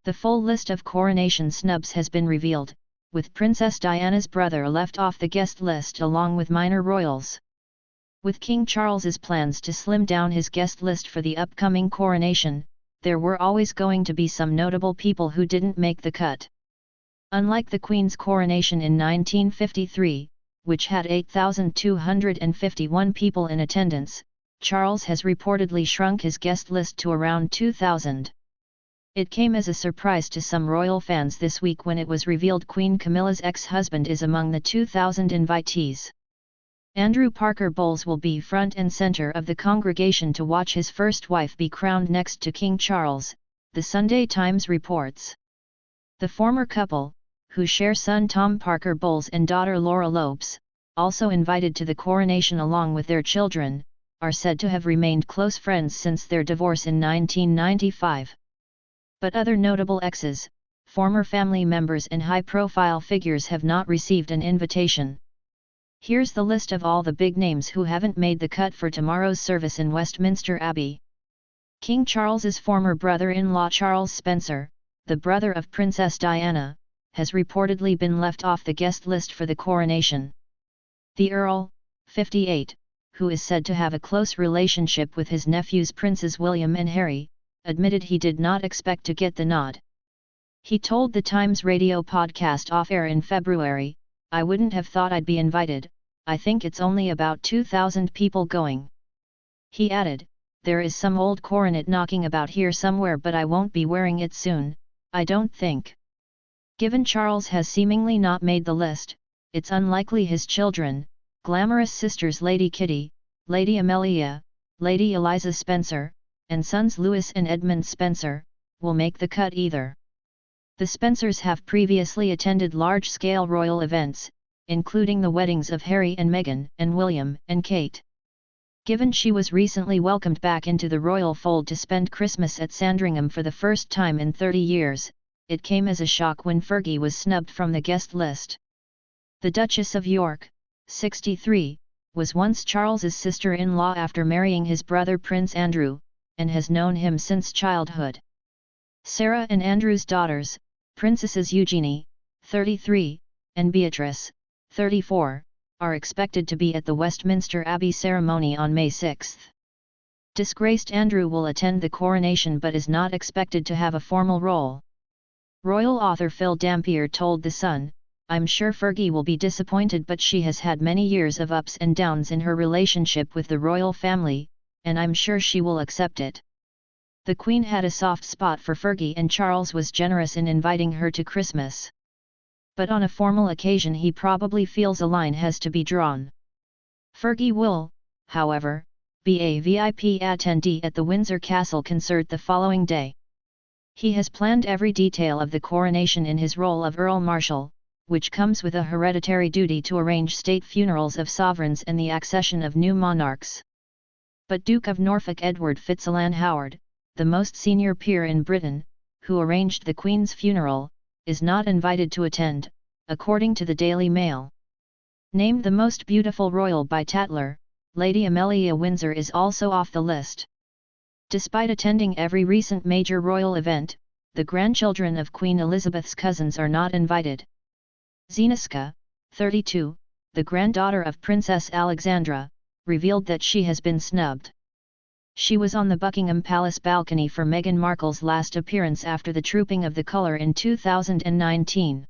The full list of coronation snubs has been revealed, with Princess Diana's brother left off the guest list along with minor royals. With King Charles's plans to slim down his guest list for the upcoming coronation, there were always going to be some notable people who didn't make the cut. Unlike the Queen's coronation in 1953, which had 8,251 people in attendance, Charles has reportedly shrunk his guest list to around 2,000. It came as a surprise to some royal fans this week when it was revealed Queen Camilla's ex-husband is among the 2,000 invitees. Andrew Parker Bowles will be front and center of the congregation to watch his first wife be crowned next to King Charles, the Sunday Times reports. The former couple, who share son Tom Parker Bowles and daughter Laura Lopes, also invited to the coronation along with their children, are said to have remained close friends since their divorce in 1995. But other notable exes, former family members and high-profile figures have not received an invitation. Here's the list of all the big names who haven't made the cut for tomorrow's service in Westminster Abbey. King Charles's former brother-in-law Charles Spencer, the brother of Princess Diana, has reportedly been left off the guest list for the coronation. The Earl, 58, who is said to have a close relationship with his nephews Princes William and Harry, admitted he did not expect to get the nod. He told the Times radio podcast off-air in February, "I wouldn't have thought I'd be invited, I think it's only about 2,000 people going." He added, "There is some old coronet knocking about here somewhere but I won't be wearing it soon, I don't think." Given Charles has seemingly not made the list, it's unlikely his children, glamorous sisters Lady Kitty, Lady Amelia, Lady Eliza Spencer, and sons Louis and Edmund Spencer, will make the cut either. The Spencers have previously attended large-scale royal events, including the weddings of Harry and Meghan and William and Kate. Given she was recently welcomed back into the royal fold to spend Christmas at Sandringham for the first time in 30 years, it came as a shock when Fergie was snubbed from the guest list. The Duchess of York, 63, was once Charles's sister-in-law after marrying his brother Prince Andrew, and has known him since childhood. Sarah and Andrew's daughters, Princesses Eugenie, 33, and Beatrice, 34, are expected to be at the Westminster Abbey ceremony on May 6. Disgraced Andrew will attend the coronation but is not expected to have a formal role. Royal author Phil Dampier told The Sun, "I'm sure Fergie will be disappointed but she has had many years of ups and downs in her relationship with the royal family, and I'm sure she will accept it." The Queen had a soft spot for Fergie and Charles was generous in inviting her to Christmas. But on a formal occasion he probably feels a line has to be drawn. Fergie will, however, be a VIP attendee at the Windsor Castle concert the following day. He has planned every detail of the coronation in his role of Earl Marshal, which comes with a hereditary duty to arrange state funerals of sovereigns and the accession of new monarchs. But Duke of Norfolk Edward Fitzalan Howard, the most senior peer in Britain, who arranged the Queen's funeral, is not invited to attend, according to the Daily Mail. Named the most beautiful royal by Tatler, Lady Amelia Windsor is also off the list. Despite attending every recent major royal event, the grandchildren of Queen Elizabeth's cousins are not invited. Zeniska, 32, the granddaughter of Princess Alexandra, revealed that she has been snubbed. She was on the Buckingham Palace balcony for Meghan Markle's last appearance after the Trooping of the Colour in 2019.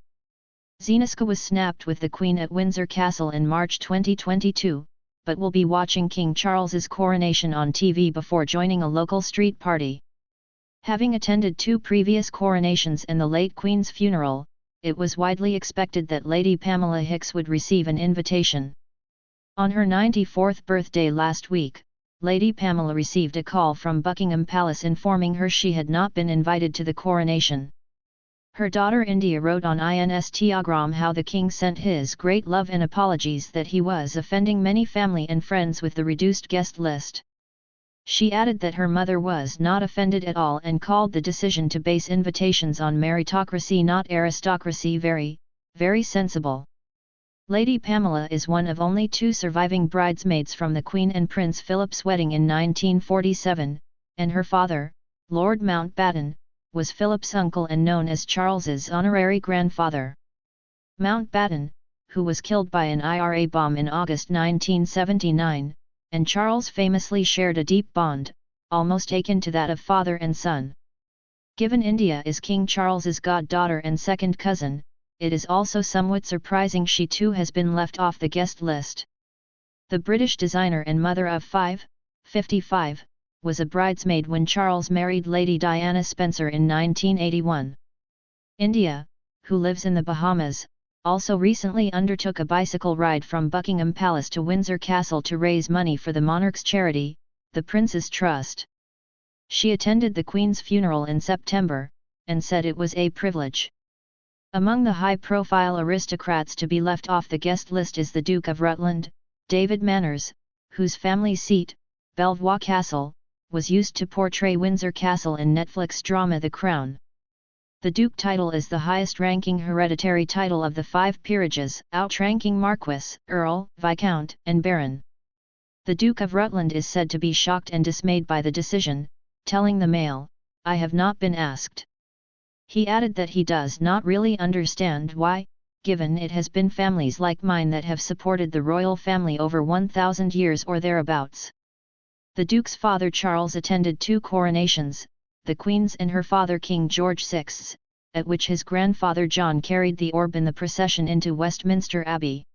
Zeniska was snapped with the Queen at Windsor Castle in March 2022, but will be watching King Charles's coronation on TV before joining a local street party. Having attended 2 previous coronations and the late Queen's funeral, it was widely expected that Lady Pamela Hicks would receive an invitation. On her 94th birthday last week, Lady Pamela received a call from Buckingham Palace informing her she had not been invited to the coronation. Her daughter India wrote on Instagram how the king sent his great love and apologies that he was offending many family and friends with the reduced guest list. She added that her mother was not offended at all and called the decision to base invitations on meritocracy not aristocracy very, very sensible. Lady Pamela is one of only 2 surviving bridesmaids from the Queen and Prince Philip's wedding in 1947, and her father, Lord Mountbatten, was Philip's uncle and known as Charles's honorary grandfather. Mountbatten, who was killed by an IRA bomb in August 1979, and Charles famously shared a deep bond, almost akin to that of father and son. Given India is King Charles's goddaughter and second cousin, it is also somewhat surprising she too has been left off the guest list. The British designer and mother of 55, was a bridesmaid when Charles married Lady Diana Spencer in 1981. India, who lives in the Bahamas, also recently undertook a bicycle ride from Buckingham Palace to Windsor Castle to raise money for the monarch's charity, the Prince's Trust. She attended the Queen's funeral in September, and said it was a privilege. Among the high-profile aristocrats to be left off the guest list is the Duke of Rutland, David Manners, whose family seat, Belvoir Castle, was used to portray Windsor Castle in Netflix drama The Crown. The Duke title is the highest-ranking hereditary title of the 5 peerages, outranking Marquess, Earl, Viscount, and Baron. The Duke of Rutland is said to be shocked and dismayed by the decision, telling the Mail, "I have not been asked." He added that he does not really understand why, given it has been families like mine that have supported the royal family over 1,000 years or thereabouts. The Duke's father Charles attended 2 coronations, the Queen's and her father King George VI, at which his grandfather John carried the orb in the procession into Westminster Abbey.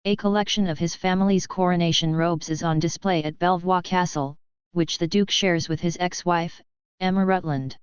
A collection of his family's coronation robes is on display at Belvoir Castle, which the Duke shares with his ex-wife, Emma Rutland.